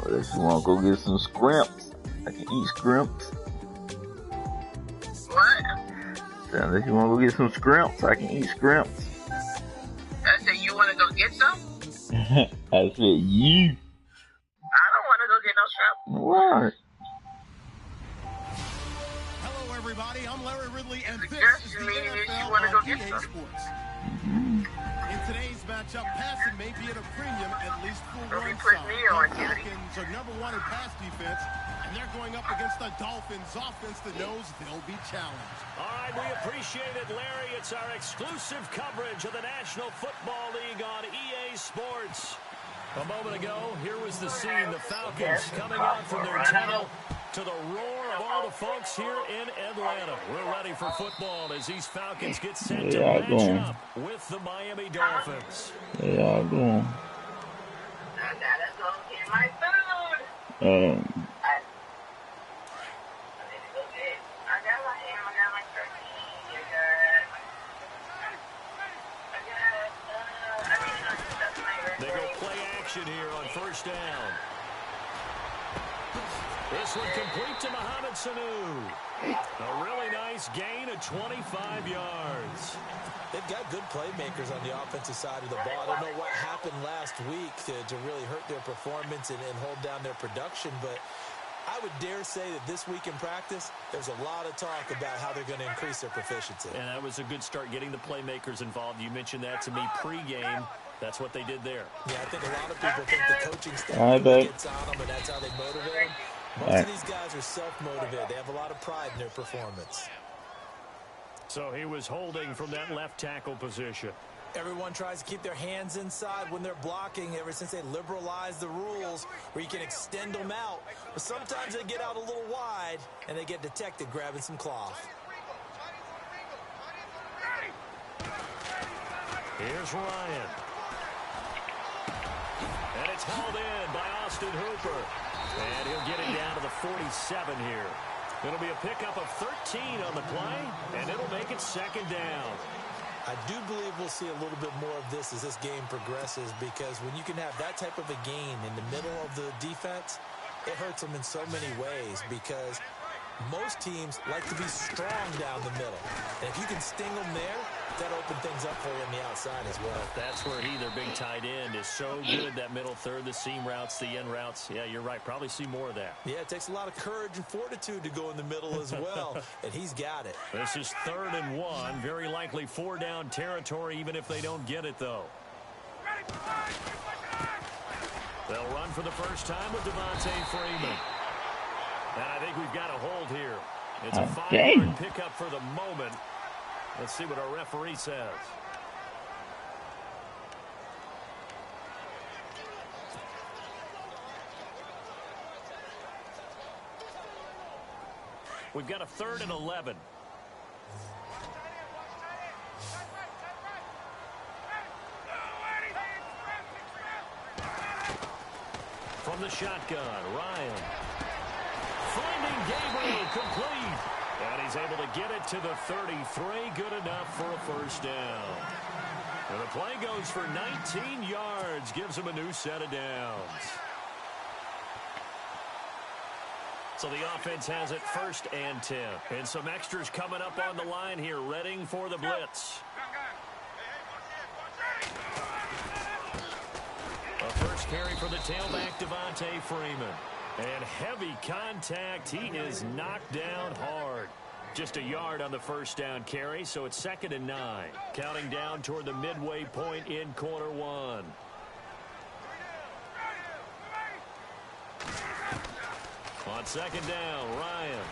Unless you want to go get some scrimps. I can eat scrimps. What? So unless you want to go get some scrimps, I can eat scrimps. I said, you want to go get some? I said, you. I don't want to go get no shrimp. What? Hello, everybody. I'm Larry Ridley, and this is the you NFL want to go on get EA some? Sports. In today's matchup, passing may be at a premium, at least for Don't one be putting side. me The on, Judy. Falcons are #1 in pass defense, and they're going up against the Dolphins offense that knows they'll be challenged. All right, we appreciate it, Larry. It's our exclusive coverage of the National Football League on EA Sports. A moment ago, here was the scene. The Falcons coming out from their tunnel to the roar of all the folks here in Atlanta. We're ready for football as these Falcons get set to match up with the Miami Dolphins. They are going. I gotta go get my food. I need to go get. I got my ham. I got my turkey. I got stuff in my They go play action here on first down. This one complete to Mohamed Sanu. A really nice gain of 25 yards. They've got good playmakers on the offensive side of the ball. I don't know what happened last week to really hurt their performance and hold down their production, but I would dare say that this week in practice, there's a lot of talk about how they're going to increase their proficiency. And that was a good start getting the playmakers involved. You mentioned that to me pregame. That's what they did there. Yeah, I think a lot of people think the coaching staff gets on them, and that's how they motivate them. Most of these guys are self-motivated. They have a lot of pride in their performance. So he was holding from that left tackle position. Everyone tries to keep their hands inside when they're blocking ever since they liberalized the rules where you can extend them out. But sometimes they get out a little wide and they get detected grabbing some cloth. Here's Ryan. And it's hauled in by Austin Hooper. And he'll get it down to the 47 here. It'll be a pickup of 13 on the play, and it'll make it second down. I do believe we'll see a little bit more of this as this game progresses, because when you can have that type of a gain in the middle of the defense, it hurts them in so many ways, because most teams like to be strong down the middle. And if you can sting them there, that opens things up for you on the outside as well. That's where their big tight end, is so good, that middle third, the seam routes, the end routes. Yeah, you're right. Probably see more of that. Yeah, it takes a lot of courage and fortitude to go in the middle as well, and he's got it. This is 3rd and 1. Very likely 4-down territory, even if they don't get it, though. They'll run for the first time with Devontae Freeman. And I think we've got a hold here. It's a 5-yard pickup for the moment. Let's see what our referee says. We've got a 3rd and 11. From the shotgun, Ryan. Finding Gabriel, complete. And he's able to get it to the 33. Good enough for a first down. And the play goes for 19 yards. Gives him a new set of downs. So the offense has it 1st and 10. And some extras coming up on the line here, readying for the blitz. A first carry for the tailback, Devontae Freeman. And heavy contact. He is knocked down hard. Just a yard on the first down carry, so it's 2nd and 9. Counting down toward the midway point in quarter 1. On 2nd down, Ryan.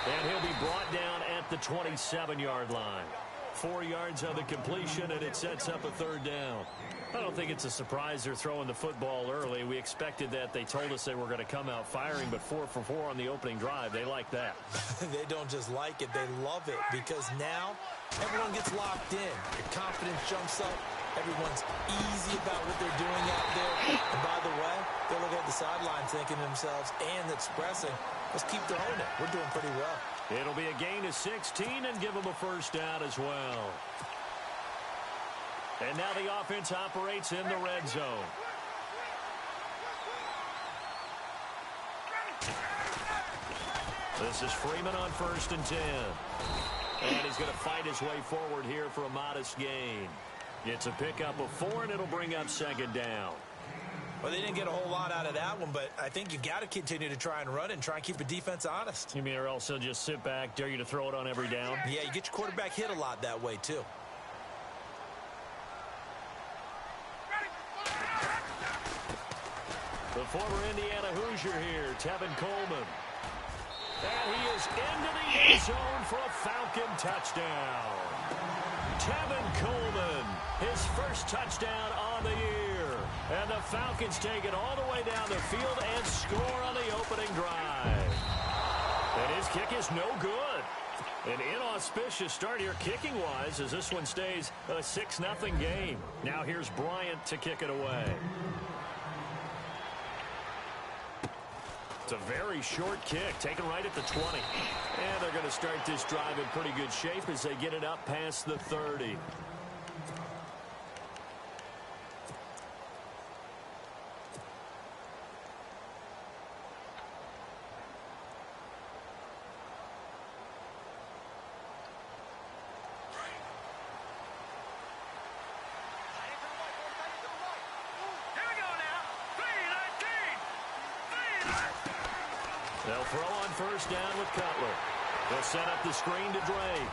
And he'll be brought down at the 27-yard line. 4 yards on the completion, and it sets up a 3rd down. I don't think it's a surprise they're throwing the football early. We expected that. They told us they were going to come out firing, but 4 for 4 on the opening drive. They like that. They don't just like it, they love it, because now everyone gets locked in. Your confidence jumps up. Everyone's easy about what they're doing out there. And by the way, they're looking at the sideline thinking to themselves and expressing, let's keep throwing it. We're doing pretty well. It'll be a gain of 16 and give them a first down as well. And now the offense operates in the red zone. This is Freeman on 1st and 10. And he's going to fight his way forward here for a modest gain. It's a pickup of 4, and it'll bring up 2nd down. Well, they didn't get a whole lot out of that one, but I think you've got to continue to try and run it and try and keep the defense honest. You mean, or else they'll just sit back, dare you to throw it on every down? Yeah, you get your quarterback hit a lot that way, too. The former Indiana Hoosier here, Tevin Coleman. And he is into the end zone for a Falcon touchdown. Tevin Coleman, his first touchdown on the year. And the Falcons take it all the way down the field and score on the opening drive. And his kick is no good. An inauspicious start here kicking-wise as this one stays a 6-0 game. Now here's Bryant to kick it away. It's a very short kick, taken right at the 20. And they're going to start this drive in pretty good shape as they get it up past the 30. They'll throw on 1st down with Cutler. They'll set up the screen to Drake.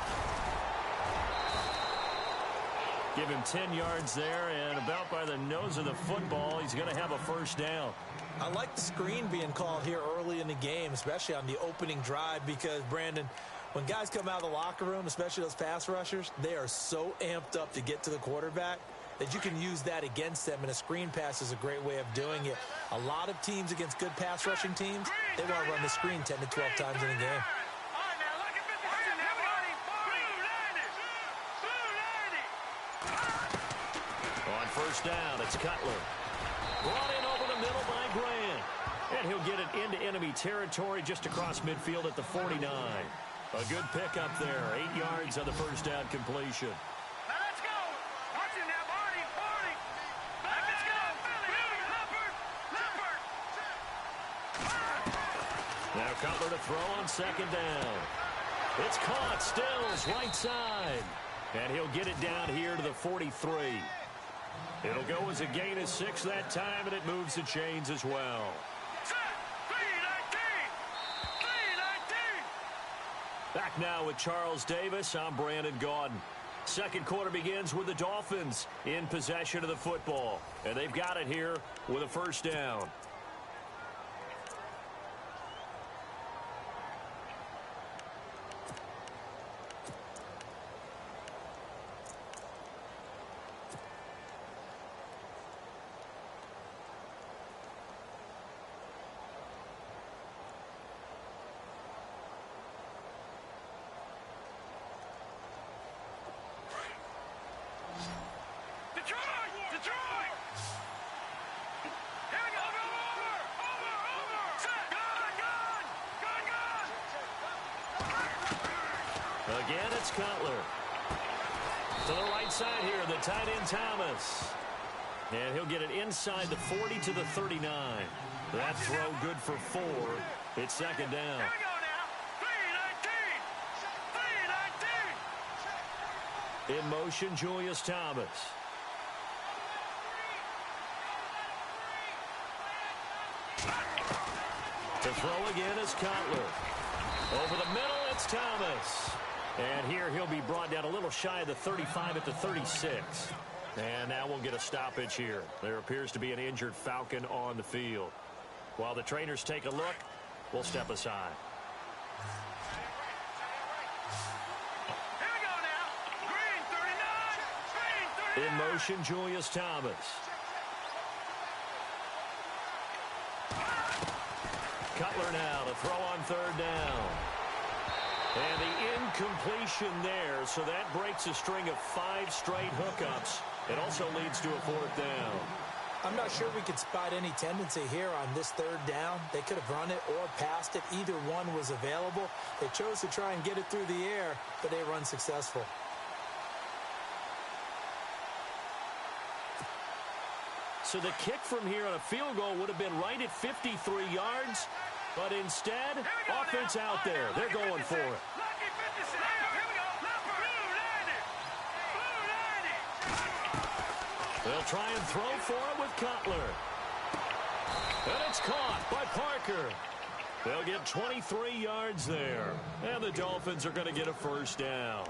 Give him 10 yards there, and about by the nose of the football, he's going to have a 1st down. I like the screen being called here early in the game, especially on the opening drive, because, Brandon, when guys come out of the locker room, especially those pass rushers, they are so amped up to get to the quarterback that you can use that against them, and a screen pass is a great way of doing it. A lot of teams against good pass rushing teams, they want to run the screen 10 to 12 times in a game. On 1st down, it's Cutler. Brought in over the middle by Grant. And he'll get it into enemy territory just across midfield at the 49. A good pickup there, 8 yards on the 1st down completion. Now Cutler to throw on 2nd down. It's caught, Stills, right side. And he'll get it down here to the 43. It'll go as a gain of 6 that time, and it moves the chains as well. Back now with Charles Davis. I'm Brandon Gaudin. Second quarter begins with the Dolphins in possession of the football. And they've got it here with a 1st down. Again, it's Cutler. To the right side here, the tight end Thomas. And he'll get it inside the 40 to the 39. That throw good for 4. It's 2nd down. In motion, Julius Thomas. To throw again is Cutler. Over the middle, it's Thomas. And here he'll be brought down a little shy of the 35 at the 36. And now we'll get a stoppage here. There appears to be an injured Falcon on the field. While the trainers take a look, we'll step aside. In motion, Julius Thomas. Cutler now to throw on 3rd down. And the incompletion there, so that breaks a string of 5 straight hookups. It also leads to a 4th down. I'm not sure we could spot any tendency here on this 3rd down. They could have run it or passed it. Either one was available. They chose to try and get it through the air, but they were unsuccessful. So the kick from here on a field goal would have been right at 53 yards. But instead, offense out there. They're going for it. They'll try and throw for it with Cutler. And it's caught by Parker. They'll get 23 yards there. And the Dolphins are going to get a first down.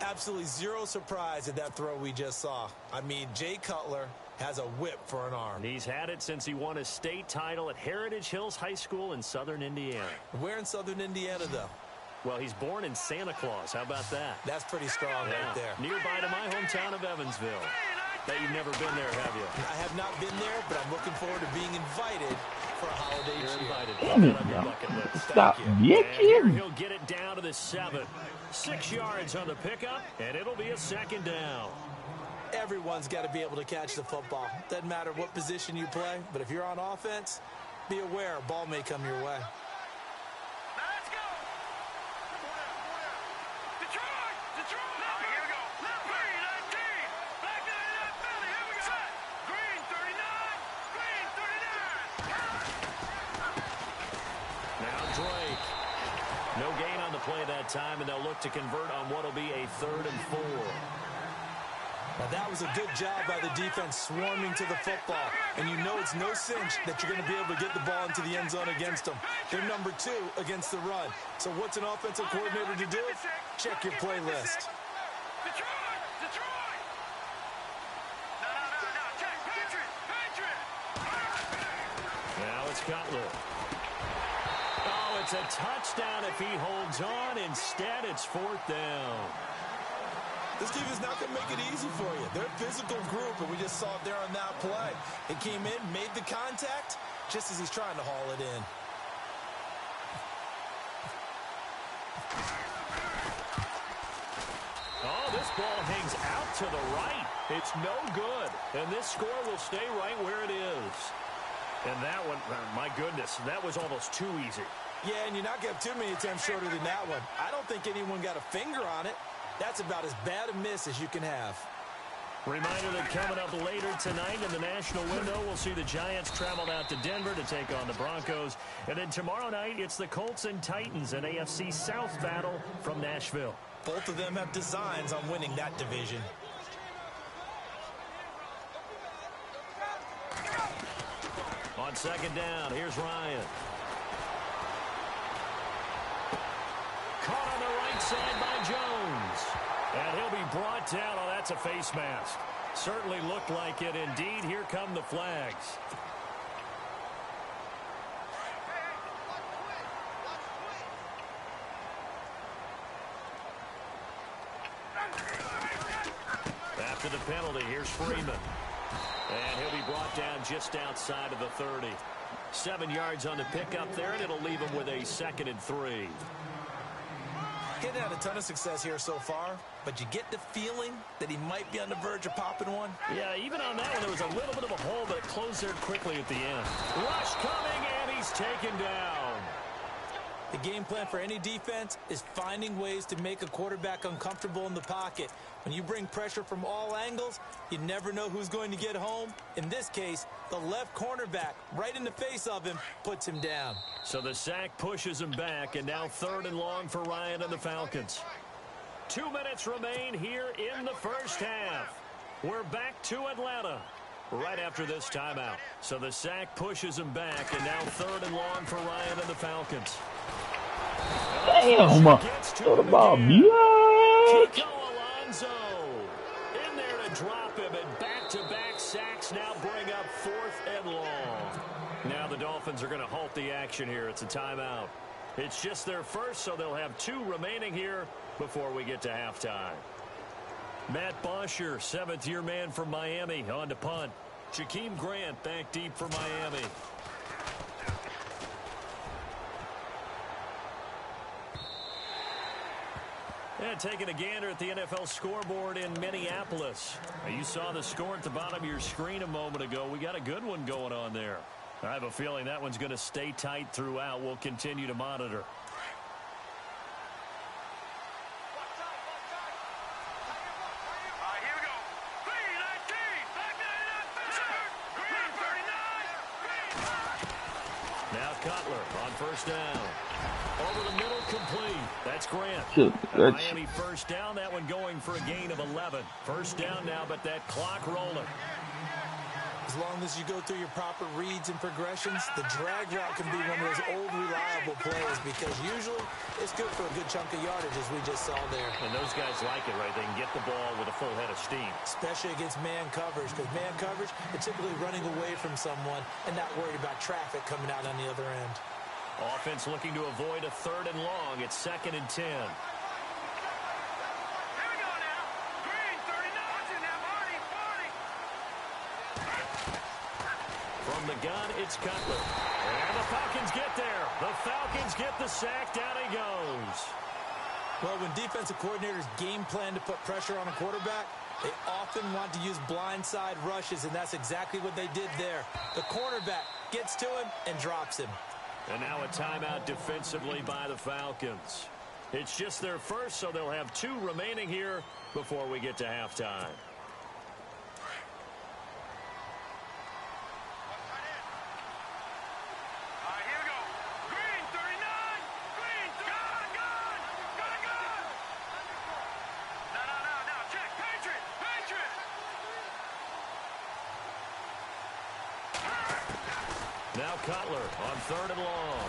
Absolutely zero surprise at that throw we just saw. I mean, Jay Cutler has a whip for an arm. He's had it since he won a state title at Heritage Hills High School in southern Indiana. Where in southern Indiana, though? Well, he's born in Santa Claus. How about that? That's pretty strong right there. Nearby to my hometown of Evansville. Bet you've never been there, have you? I have not been there, but I'm looking forward to being invited for a holiday cheer. Invited. Damn it, On your bucket list. stop Here bitching. he'll get it down to the 7. 6 yards on the pickup, and it'll be a second down. Everyone's got to be able to catch the football. Doesn't matter what position you play, but if you're on offense, be aware a ball may come your way. No gain on the play that time, and they'll look to convert on what will be a 3rd and 4. Now that was a good job by the defense swarming to the football. And you know it's no cinch that you're going to be able to get the ball into the end zone against them. They're number 2 against the run. So what's an offensive coordinator to do? Check your playlist. Now it's Cutler. Oh, it's a touchdown if he holds on. Instead, it's 4th down. This team is not going to make it easy for you. They're a physical group, and we just saw it there on that play. It came in, made the contact, just as he's trying to haul it in. Oh, this ball hangs out to the right. It's no good. And this score will stay right where it is. And that one, my goodness, that was almost too easy. Yeah, and you're not going to have too many attempts shorter than that one. I don't think anyone got a finger on it. That's about as bad a miss as you can have. Reminder that coming up later tonight in the national window, we'll see the Giants travel out to Denver to take on the Broncos. And then tomorrow night, it's the Colts and Titans, an AFC South battle from Nashville. Both of them have designs on winning that division. On 2nd down, here's Ryan. Caught on the right side by Jones. And he'll be brought down. Oh, that's a face mask. Certainly looked like it. Indeed, here come the flags. After the penalty, here's Freeman. And he'll be brought down just outside of the 30. 7 yards on the pickup there, and it'll leave him with a 2nd and 3. He's had a ton of success here so far, but you get the feeling that he might be on the verge of popping one. Yeah, even on that one, there was a little bit of a hole, but it closed there quickly at the end. Rush coming, and he's taken down. The game plan for any defense is finding ways to make a quarterback uncomfortable in the pocket. When you bring pressure from all angles, you never know who's going to get home. In this case, the left cornerback, right in the face of him, puts him down. So the sack pushes him back, and now 3rd and long for Ryan and the Falcons. 2 minutes remain here in the first half. We're back to Atlanta right after this timeout. So the sack pushes him back, and now 3rd and long for Ryan and the Falcons. Damn! Throw the ball, Kiko Alonso in there to drop him, and back-to-back sacks now bring up 4th and long. Now the Dolphins are going to halt the action here. It's a timeout. It's just their first, so they'll have 2 remaining here before we get to halftime. Matt Bosher, 7th-year man from Miami, on to punt. Jakeem Grant back deep for Miami. And taking a gander at the NFL scoreboard in Minneapolis. You saw the score at the bottom of your screen a moment ago. We got a good one going on there. I have a feeling that one's going to stay tight throughout. We'll continue to monitor. Cutler on first down. Over the middle, complete. That's Grant. That's Miami first down. That one going for a gain of 11. First down now, but that clock rolling. As long as you go through your proper reads and progressions, the drag route can be one of those old reliable plays because usually it's good for a good chunk of yardage, as we just saw there. And those guys like it, right? They can get the ball with a full head of steam. Especially against man coverage, because man coverage, they're typically running away from someone and not worried about traffic coming out on the other end. Offense looking to avoid a 3rd and long. It's 2nd and 10. From the gun, it's Cutler. And the Falcons get there. The Falcons get the sack. Down he goes. Well, when defensive coordinators game plan to put pressure on a quarterback, they often want to use blindside rushes, and that's exactly what they did there. The cornerback gets to him and drops him. And now a timeout defensively by the Falcons. It's just their first, so they'll have 2 remaining here before we get to halftime. Now Cutler on 3rd and long.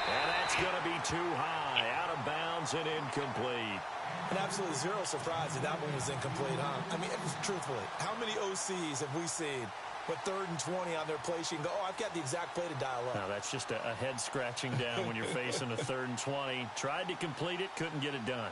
And that's going to be too high. Out of bounds and incomplete. And absolutely zero surprise that one was incomplete, huh? I mean, truthfully, how many OCs have we seen with 3rd and 20 on their play sheet and go, oh, I've got the exact play to dial up? Now, that's just a head scratching down when you're facing a 3rd and 20. Tried to complete it, couldn't get it done.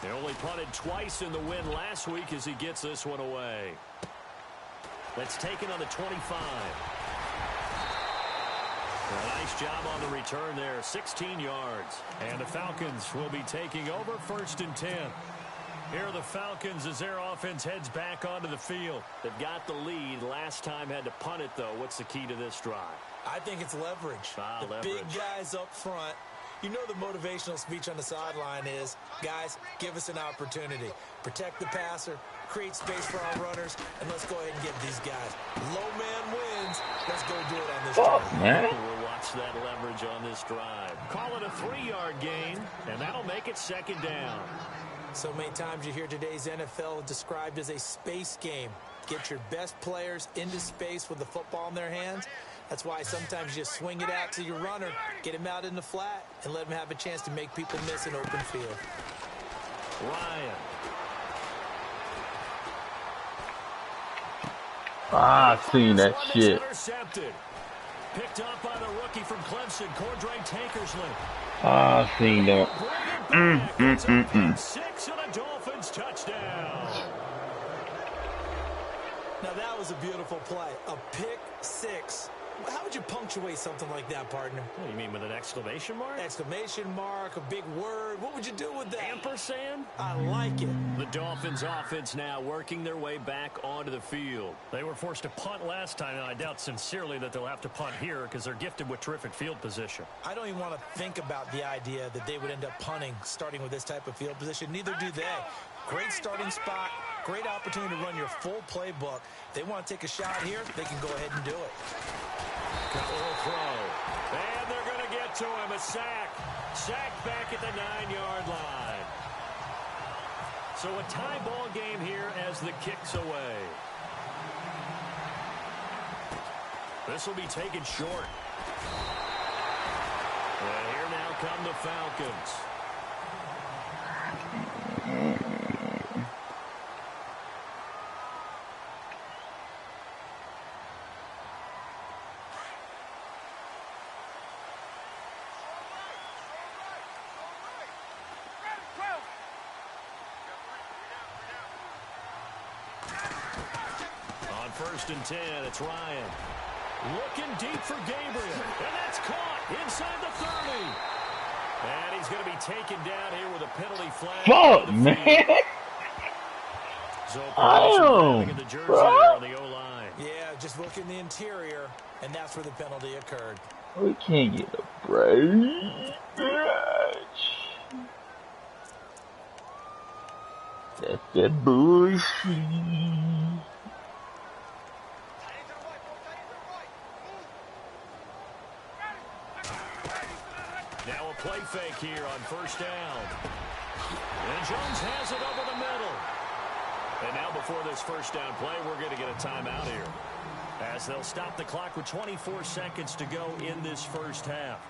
They only punted twice in the win last week as he gets this one away. Let's take it on the 25. A nice job on the return there, 16 yards. And the Falcons will be taking over 1st and 10. Here are the Falcons as their offense heads back onto the field. They've got the lead. Last time had to punt it, though. What's the key to this drive? I think it's leverage. Leverage. Big guys up front. You know the motivational speech on the sideline is, guys, give us an opportunity. Protect the passer, create space for our runners, and let's go ahead and get these guys. Low man wins. Let's go do it on this drive. man. We'll watch that leverage on this drive. Call it a 3-yard gain, and that'll make it 2nd down. So many times you hear today's NFL described as a space game. Get your best players into space with the football in their hands. That's why sometimes you just swing it out to your runner, get him out in the flat, and let him have a chance to make people miss an open field. Ryan. I seen that shit. Intercepted. Picked up by the rookie from Clemson, Cordray Tankersley. I seen that. Six and a Dolphins touchdown. Now that was a beautiful play. A pick 6. How would you punctuate something like that, partner? What do you mean, with an exclamation mark? Exclamation mark, a big word. What would you do with that? Ampersand? I like it. The Dolphins offense now working their way back onto the field. They were forced to punt last time, and I doubt sincerely that they'll have to punt here because they're gifted with terrific field position. I don't even want to think about the idea that they would end up punting starting with this type of field position. Neither do they. Great starting spot, great opportunity to run your full playbook. If they want to take a shot here, they can go ahead and do it. Couple throw. And they're going to get to him. A sack. Sack back at the 9-yard line. So a tie ball game here as the kick's away. This will be taken short. And here now come the Falcons. On 1st and 10, it's Ryan. Looking deep for Gabriel. And that's caught inside the 30. And he's going to be taken down here with a penalty flag. Fuck, man. So Damn, in the jersey bro. there on the O-line. Yeah, just look in the interior, and that's where the penalty occurred. We can't get a break. That's that bullshit. Now a play fake here on first down. And Jones has it over the middle. And now before this first down play, we're going to get a timeout here, as they'll stop the clock with 24 seconds to go in this first half.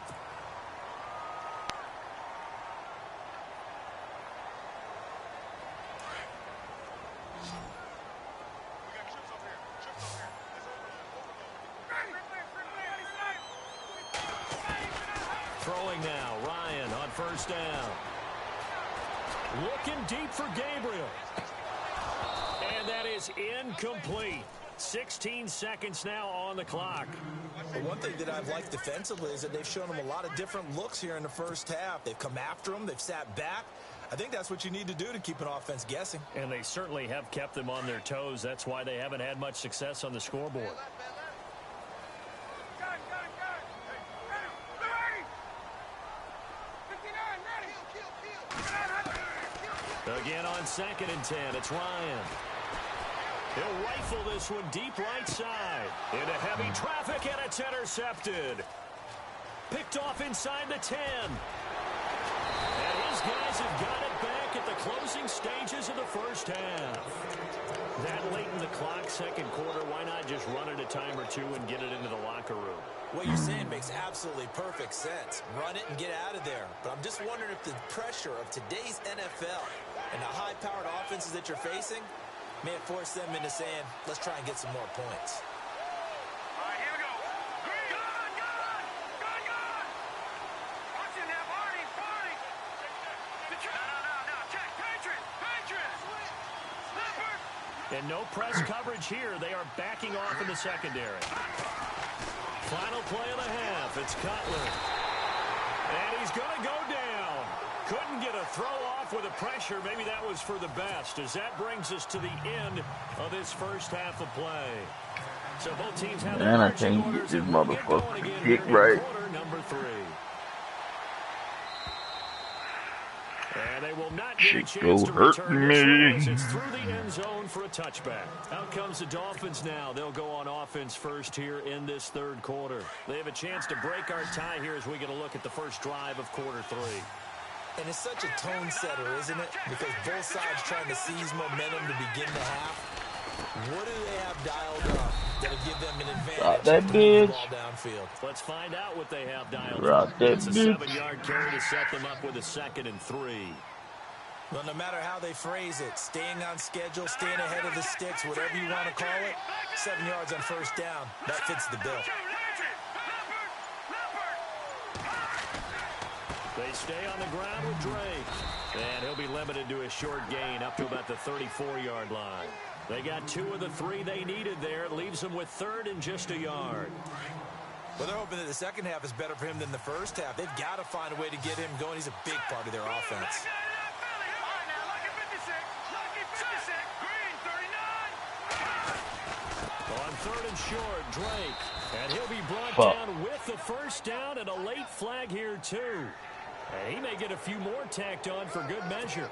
Throwing now, Ryan on first down. Looking deep for Gabriel. And that is incomplete. 16 seconds now on the clock. But one thing that I've liked defensively is that they've shown them a lot of different looks here in the first half. They've come after them. They've sat back. I think that's what you need to do to keep an offense guessing. And they certainly have kept them on their toes. That's why they haven't had much success on the scoreboard. Again on 2nd and 10, it's Ryan. He'll rifle this one deep right side. Into heavy traffic, and it's intercepted. Picked off inside the 10. And his guys have got it back at the closing stages of the first half. That late in the clock, second quarter, why not just run it a time or two and get it into the locker room? What you're saying makes absolutely perfect sense. Run it and get out of there. But I'm just wondering if the pressure of today's NFL and the high-powered offenses that you're facing may have forced them into saying, let's try and get some more points. All right, here we go. Gun! Watch it now, Barney! No, check, Patriots! And no press coverage here. They are backing off in the secondary. Final play of the half. It's Cutler. And he's going to go down. Couldn't get a throw off with the pressure. Maybe that was for the best, as that brings us to the end of this first half of play. So both teams have their marching orders, and we'll get going again here in quarter number 3. And they will not get a chance to return this one, as it's through the end zone for a touchback. Out comes the Dolphins now. They'll go on offense first here in this third quarter. They have a chance to break our tie here as we get a look at the first drive of quarter 3. And it's such a tone setter, isn't it? Because both sides trying to seize momentum to begin the half. What do they have dialed up that'll give them an advantage that bitch. ball downfield? Let's find out what they have dialed up. It's a 7-yard carry to set them up with a 2nd and 3. Well, no matter how they phrase it, staying on schedule, staying ahead of the sticks, whatever you want to call it, 7 yards on first down, that fits the bill. They stay on the ground with Drake. And he'll be limited to a short gain up to about the 34-yard line. They got 2 of the 3 they needed there. It leaves them with 3rd and just a yard. Well, they're hoping that the second half is better for him than the first half. They've got to find a way to get him going. He's a big part of their offense. On 3rd and short, Drake. And he'll be brought down with the first down, and a late flag here, too. And he may get a few more tacked on for good measure.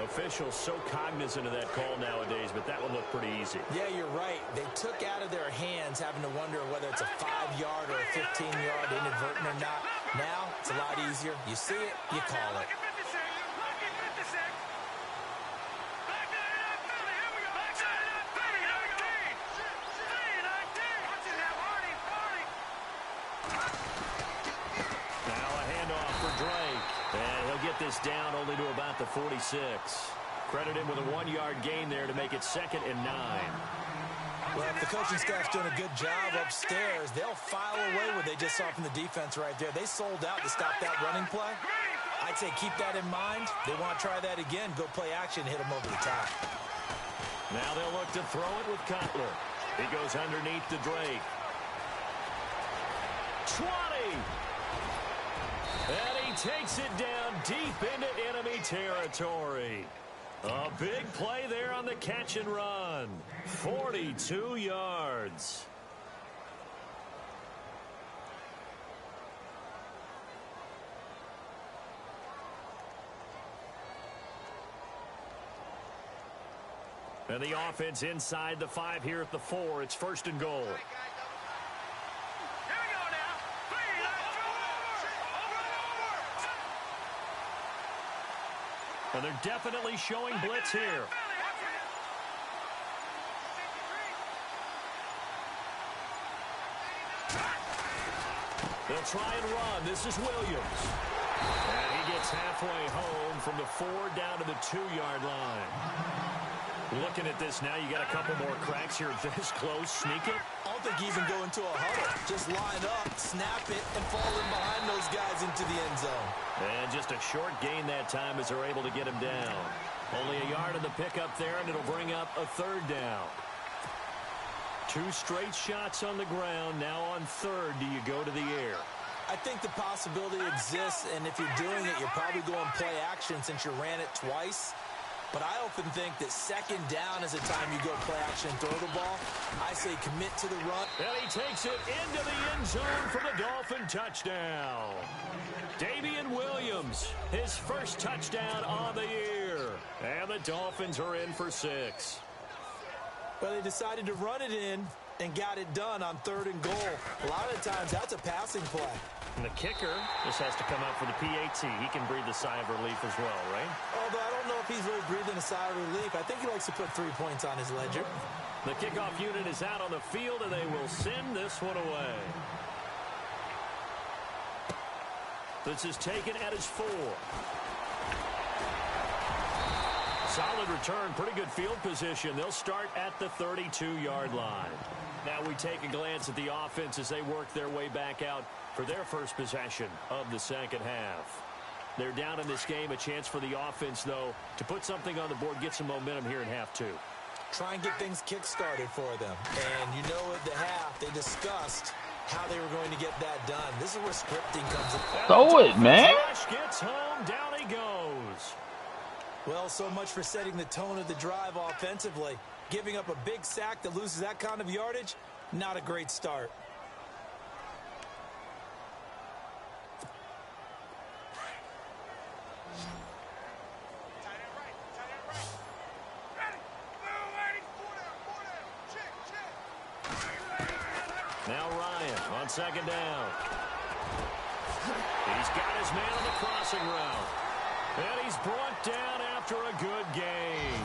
Officials so cognizant of that call nowadays, but that would look pretty easy. Yeah, you're right. They took out of their hands having to wonder whether it's a 5-yard or a 15-yard inadvertent or not. Now, it's a lot easier. You see it, you call it. This down only to about the 46. Credit him with a 1-yard gain there to make it 2nd and 9. Well, if the coaching staff's doing a good job upstairs, they'll file away what they just saw from the defense right there. They sold out to stop that running play. I'd say keep that in mind. They want to try that again. Go play action, hit them over the top. Now they'll look to throw it with Cutler. He goes underneath to Drake. 20. And he takes it down deep into enemy territory. A big play there on the catch and run. 42 yards. And the offense inside the 5 here at the 4. It's 1st and goal. And they're definitely showing blitz here. They'll try and run. This is Williams. And he gets halfway home from the 4 down to the 2-yard line. Looking at this now, you got a couple more cracks here this close. Sneak it. I don't think even go into a huddle. Just line up, snap it, and fall in behind those guys into the end zone. And just a short gain that time as they're able to get him down. Only a yard of the pickup there, and it'll bring up a 3rd down. 2 straight shots on the ground. Now on 3rd, do you go to the air? I think the possibility exists, and if you're doing it, you're probably going play action since you ran it twice. But I often think that 2nd down is the time you go play action and throw the ball. I say commit to the run. And he takes it into the end zone for the Dolphin touchdown. Damian Williams, his first touchdown on the year. And the Dolphins are in for 6. Well, they decided to run it in and got it done on 3rd and goal. A lot of times, that's a passing play. And the kicker just has to come out for the PAT. He can breathe a sigh of relief as well, right? Although I don't know if he's really breathing a sigh of relief. I think he likes to put 3 points on his ledger. The kickoff unit is out on the field, and they will send this one away. This is taken at his 4. Solid return, pretty good field position. They'll start at the 32-yard line. Now we take a glance at the offense as they work their way back out for their first possession of the 2nd half. They're down in this game. A chance for the offense, though, to put something on the board, get some momentum here in half 2. Try and get things kick-started for them. And you know at the half, they discussed how they were going to get that done. This is where scripting comes in. Throw it, man. Gets home, down he goes. Well, so much for setting the tone of the drive offensively. Giving up a big sack that loses that kind of yardage, not a great start. Now Ryan on 2nd down. He's got his man on the crossing route. And he's brought down after a good gain.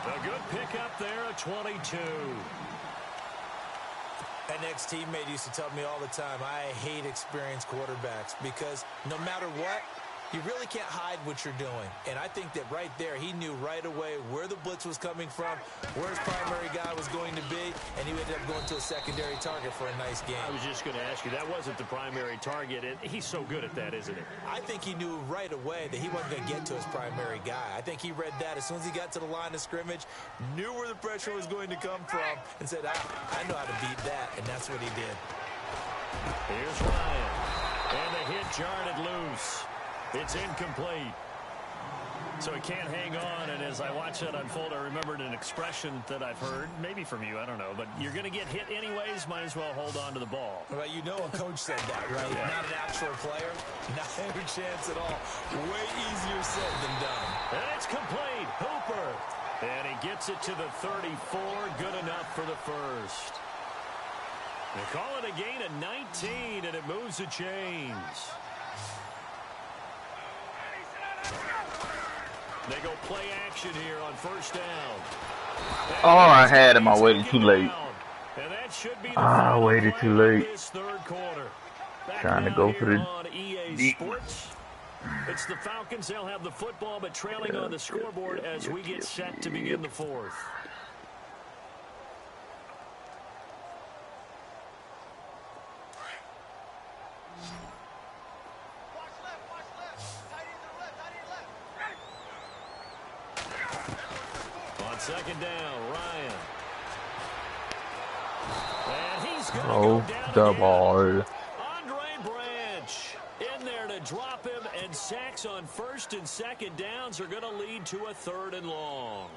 A good pickup there at 22. An ex-teammate used to tell me all the time, I hate experienced quarterbacks because no matter what, you really can't hide what you're doing. And I think that right there, he knew right away where the blitz was coming from, where his primary guy was going to be, and he ended up going to a secondary target for a nice game. I was just going to ask you, that wasn't the primary target, and he's so good at that, isn't he? I think he knew right away that he wasn't going to get to his primary guy. I think he read that as soon as he got to the line of scrimmage, knew where the pressure was going to come from, and said, I know how to beat that, and that's what he did. Here's Ryan, and the hit jarred it loose. It's incomplete. So he can't hang on, and as I watch that unfold, I remembered an expression that I've heard, maybe from you, I don't know, but you're going to get hit anyways, might as well hold on to the ball. Well, you know a coach said that, right? Yeah. Not an actual player, not any chance at all. Way easier said than done. And it's complete. Hooper. And he gets it to the 34, good enough for the first. They call it a gain of 19, and it moves the chains. They go play action here on 1st down. Oh, I had him. I waited too late. And that should be I waited too late. this 3rd quarter. Trying to go for the on EA Sports. It's the Falcons. They'll have the football, but trailing on the scoreboard as we get set to begin the 4th. On 2nd down, Ryan. And he's going to go down the again. ball. Andre Branch in there to drop him, and sacks on first and second downs are going to lead to a 3rd and long.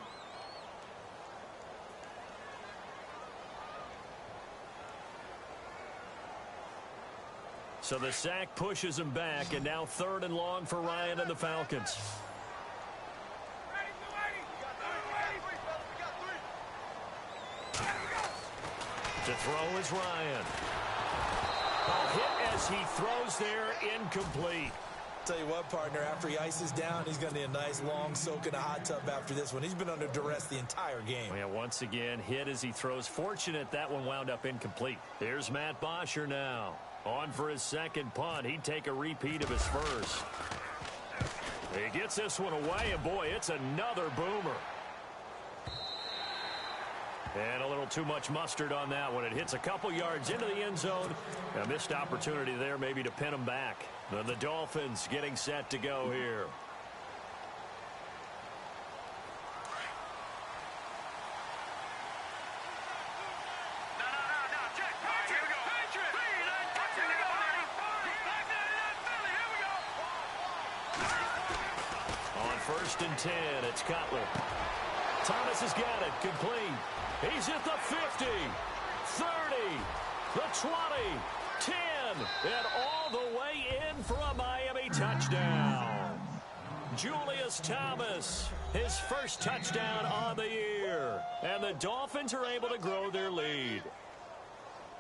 So the sack pushes him back, and now 3rd and long for Ryan and the Falcons. To throw is Ryan. A hit as he throws there, incomplete. Tell you what, partner, after he ices down, he's going to need a nice long soak in a hot tub after this one. He's been under duress the entire game. Yeah, once again, hit as he throws. Fortunate that one wound up incomplete. Here's Matt Bosher now. On for his second punt. He'd take a repeat of his first. He gets this one away, and boy, it's another boomer. And a little too much mustard on that one. It hits a couple yards into the end zone. A missed opportunity there maybe to pin him back. Then the Dolphins getting set to go here. On 1st and 10, it's Cutler. Thomas has got it, complete. He's at the 50, 30, the 20, 10, and all the way in for a Miami touchdown. Julius Thomas, his first touchdown on the year. And the Dolphins are able to grow their lead.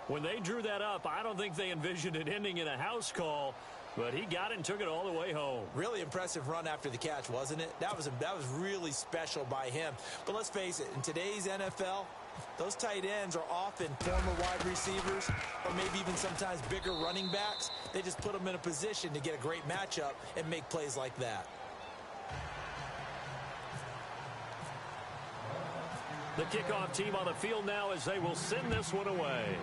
When they drew that up, I don't think they envisioned it ending in a house call. But he got it and took it all the way home. Really impressive run after the catch, wasn't it? That was really special by him. But let's face it, in today's NFL, those tight ends are often former wide receivers or maybe even sometimes bigger running backs. They just put them in a position to get a great matchup and make plays like that. The kickoff team on the field now as they will send this one away.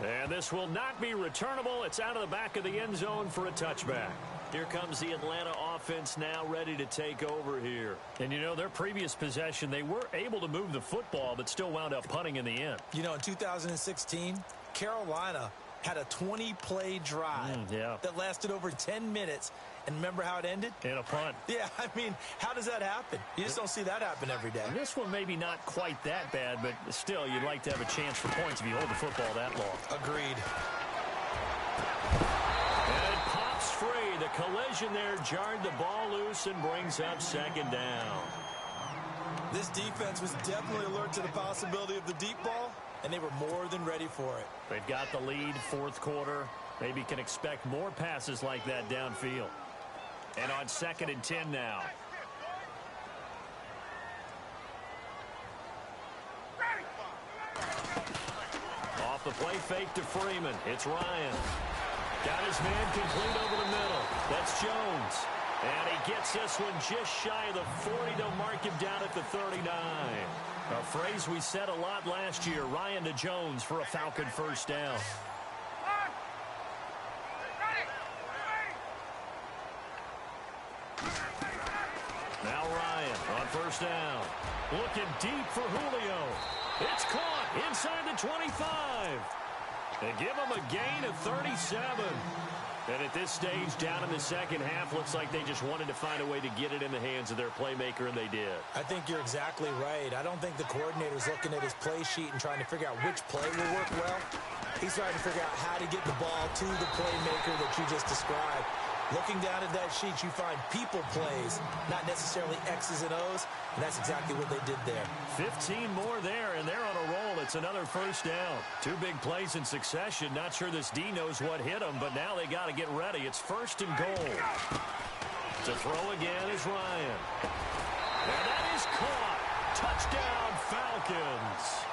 And this will not be returnable. It's out of the back of the end zone for a touchback. Here comes the Atlanta offense now ready to take over here. And, you know, their previous possession, they were able to move the football but still wound up punting in the end. You know, in 2016, Carolina had a 20-play drive that lasted over 10 minutes. And remember how it ended? In a punt. Yeah, I mean, how does that happen? You just don't see that happen every day. This one maybe not quite that bad, but still, you'd like to have a chance for points if you hold the football that long. Agreed. And it pops free. The collision there jarred the ball loose and brings up 2nd down. This defense was definitely alert to the possibility of the deep ball, and they were more than ready for it. They've got the lead, 4th quarter. Maybe can expect more passes like that downfield. And on 2nd and 10 now. Off the play fake to Freeman. It's Ryan. Got his man complete over the middle. That's Jones. And he gets this one just shy of the 40. They'll mark him down at the 39. A phrase we said a lot last year. Ryan to Jones for a Falcon first down. Now Ryan on first down. Looking deep for Julio. It's caught inside the 25. They give him a gain of 37. And at this stage, down in the second half, looks like they just wanted to find a way to get it in the hands of their playmaker, and they did. I think you're exactly right. I don't think the coordinator's looking at his play sheet and trying to figure out which play will work well. He's trying to figure out how to get the ball to the playmaker that you just described. Looking down at that sheet, you find people plays, not necessarily X's and O's, and that's exactly what they did there. 15 more there, and they're on a roll. It's another first down. 2 big plays in succession. Not sure this D knows what hit them, but now they got to get ready. It's 1st and goal. To throw again is Ryan. And that is caught. Touchdown, Falcons.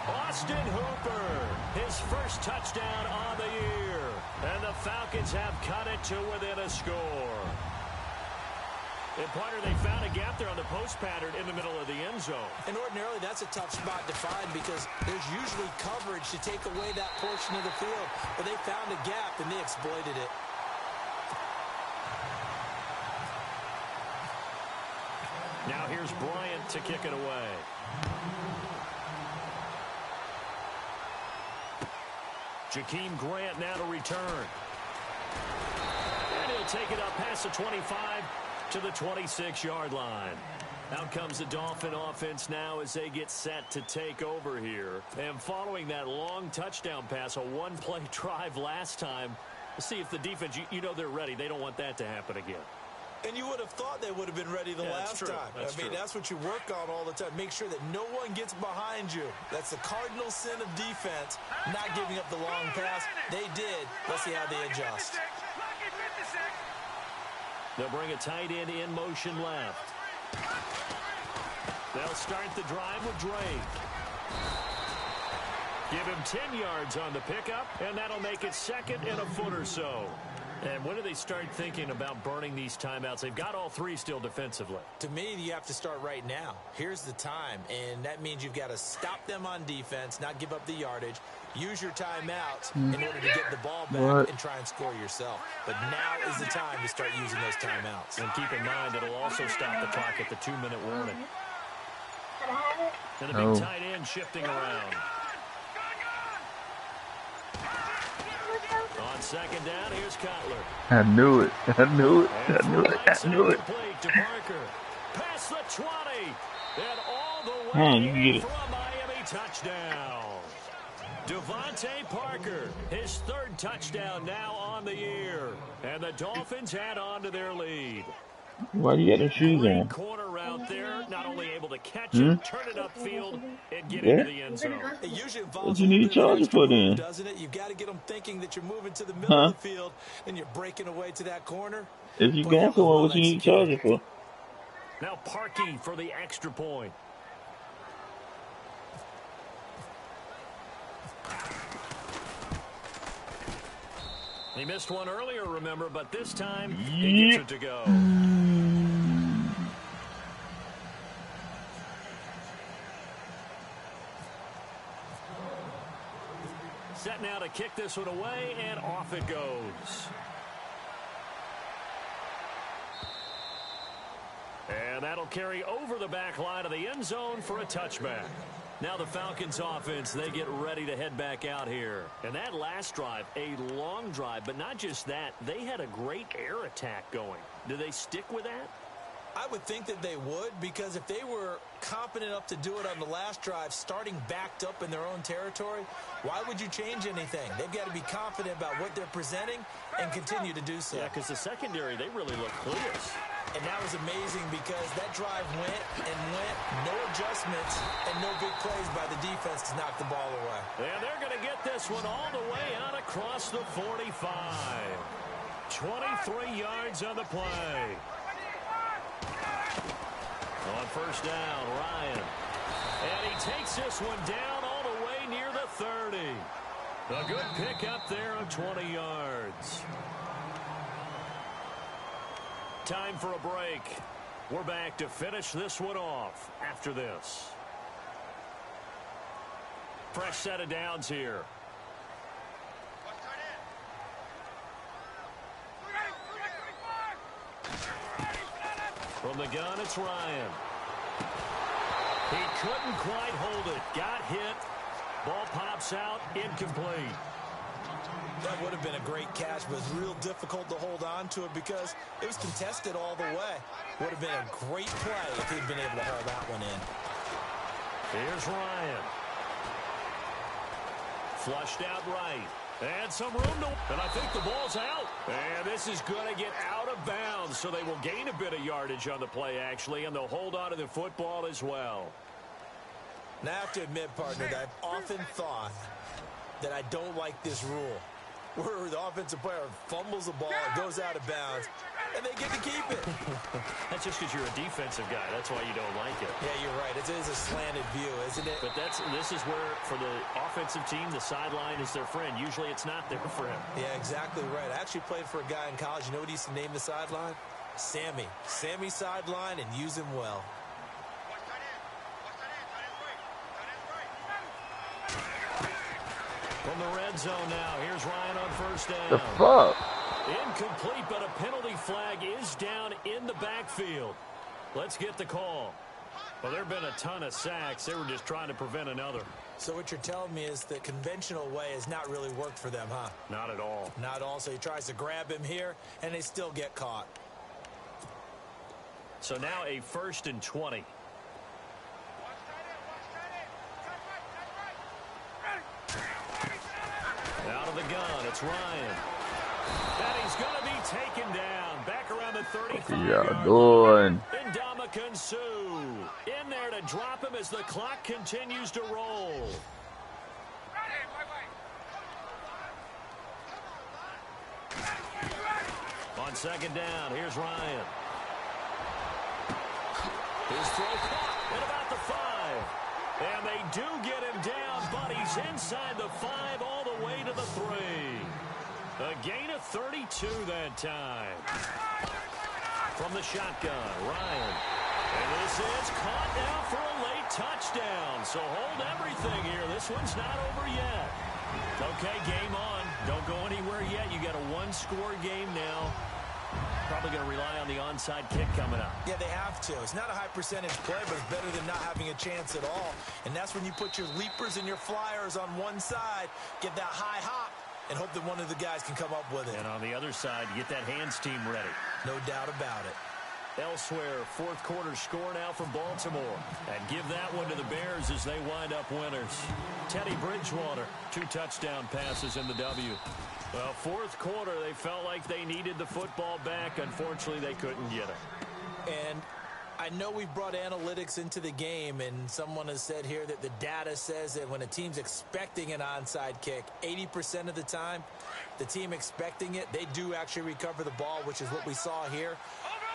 Austin Hooper, his first touchdown on the year. And the Falcons have cut it to within a score. And, partner, they found a gap there on the post pattern in the middle of the end zone. And ordinarily, that's a tough spot to find because there's usually coverage to take away that portion of the field. But they found a gap, and they exploited it. Now here's Bryant to kick it away. Jakeem Grant now to return. And he'll take it up past the 25 to the 26-yard line. Out comes the Dolphin offense now as they get set to take over here. And following that long touchdown pass, a one-play drive last time, let's see if the defense, you know they're ready. They don't want that to happen again. And you would have thought they would have been ready the last time. That's what you work on all the time. Make sure that no one gets behind you. That's the cardinal sin of defense, not giving up the long pass. They did. Let's see how they adjust. They'll bring a tight end in motion left. They'll start the drive with Drake. Give him 10 yards on the pickup, and that'll make it second and a foot or so. And when do they start thinking about burning these timeouts? They've got all three still defensively. To me, you have to start right now. Here's the time, and that means you've got to stop them on defense, not give up the yardage. Use your timeouts in order to get the ball back and try and score yourself. But now is the time to start using those timeouts. And keep in mind, it'll also stop the clock at the 2-minute warning. And the big tight end shifting around. On second down, here's Cutler. I knew it. I knew it. I knew it. I knew it. To Parker. Past the 20. And all the way for a Miami touchdown. Devontae Parker, his third touchdown now on the year. And the Dolphins add on to their lead. Why you got the shoes on? Corner route there, not only able to catch it, turn it upfield, and get into the end zone. It usually involves what you need a charger for then? Doesn't it? You've got to get them thinking that you're moving to the middle of the field and you're breaking away to that corner. If you're going somewhere, what you need a charger for? Now Parkey for the extra point. He missed one earlier, remember, but this time he gets it to go. Set now to kick this one away, and off it goes. And that'll carry over the back line of the end zone for a touchback. Now the Falcons offense, they get ready to head back out here. And that last drive, a long drive, but not just that, they had a great air attack going. Do they stick with that? I would think that they would, because if they were competent enough to do it on the last drive, starting backed up in their own territory, why would you change anything? They've got to be confident about what they're presenting and continue to do so. Yeah, because the secondary, they really look clueless. And that was amazing because that drive went and went, no adjustments, and no big plays by the defense to knock the ball away. And they're going to get this one all the way out across the 45. 23 yards on the play. On first down, Ryan. And he takes this one down all the way near the 30. A good pickup there of 20 yards. Time for a break. We're back to finish this one off after this. Fresh set of downs here. From the gun, it's Ryan. He couldn't quite hold it. Got hit. Ball pops out. Incomplete. That would have been a great catch, but it's real difficult to hold on to it because it was contested all the way. Would have been a great play if he'd been able to hold that one in. Here's Ryan. Flushed out right. And some room to... And I think the ball's out. And this is going to get out of bounds, so they will gain a bit of yardage on the play, actually, and they'll hold on to the football as well. Now, I have to admit, partner, that I've often thought that I don't like this rule, where the offensive player fumbles the ball, it goes out of bounds, and they get to keep it. That's just because you're a defensive guy. That's why you don't like it. Yeah, you're right. It is a slanted view, isn't it? But this is where, for the offensive team, the sideline is their friend. Usually it's not there for him. Yeah, exactly right. I actually played for a guy in college. You know what he used to name the sideline? Sammy. Sammy sideline, and use him well. From the red zone now, here's Ryan on first down. The fuck? Incomplete, but a penalty flag is down in the backfield. Let's get the call. Well, there have been a ton of sacks. They were just trying to prevent another. So what you're telling me is the conventional way has not really worked for them, huh? Not at all. Not at all. So he tries to grab him here, and they still get caught. So now a 1st and 20. Out of the gun, it's Ryan. And he's going to be taken down. Back around the 35-yard line. Ndamukong Suh in there to drop him as the clock continues to roll. On 2nd down, here's Ryan. His throw caught at about the 5. And they do get him down, but he's inside the 5 all the way to the 3. A gain of 32 that time. From the shotgun, Ryan. And this is caught now for a late touchdown. So hold everything here. This one's not over yet. Okay, game on. Don't go anywhere yet. You got a 1-score game now. Probably going to rely on the onside kick coming up. Yeah, they have to. It's not a high percentage play, but it's better than not having a chance at all. And that's when you put your leapers and your flyers on one side, get that high hop, and hope that one of the guys can come up with it. And on the other side, get that hands team ready. No doubt about it. Elsewhere, 4th quarter score now from Baltimore. And give that one to the Bears as they wind up winners. Teddy Bridgewater, 2 touchdown passes in the W. Well, 4th quarter, they felt like they needed the football back. Unfortunately, they couldn't get it. And I know we brought analytics into the game, and someone has said here that the data says that when a team's expecting an onside kick, 80% of the time, the team expecting it, they do actually recover the ball, which is what we saw here.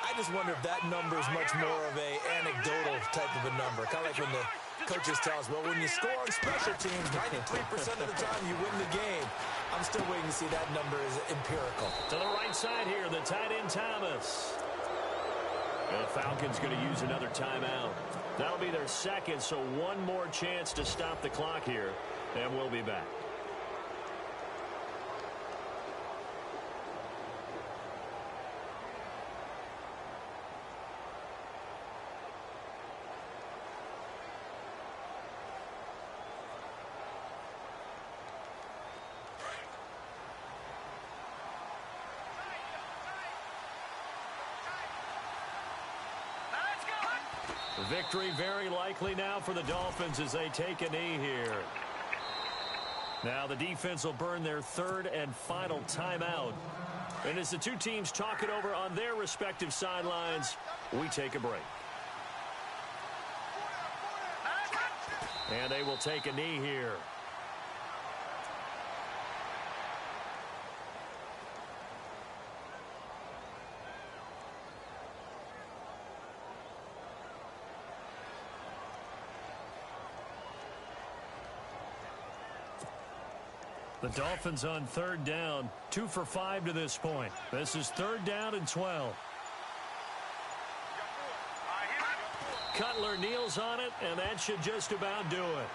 I just wonder if that number is much more of a anecdotal type of a number. Kind of like when the coaches tell us, well, when you score on special teams, 93% of the time you win the game. I'm still waiting to see that number is empirical. To the right side here, the tight end Thomas. And the Falcons going to use another timeout. That'll be their 2nd, so one more chance to stop the clock here, and we'll be back. Victory very likely now for the Dolphins as they take a knee here. Now the defense will burn their 3rd and final timeout. And as the two teams talk it over on their respective sidelines, we take a break. And they will take a knee here. The Dolphins on 3rd down, 2 for 5 to this point. This is 3rd down and 12. Cutler kneels on it, and that should just about do it.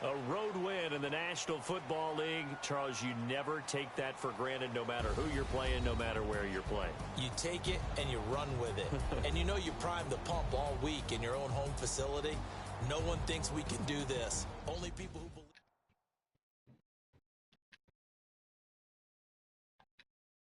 A road win in the National Football League. Charles, you never take that for granted no matter who you're playing, no matter where you're playing. You take it and you run with it. And you know you primed the pump all week in your own home facility. No one thinks we can do this. Only people who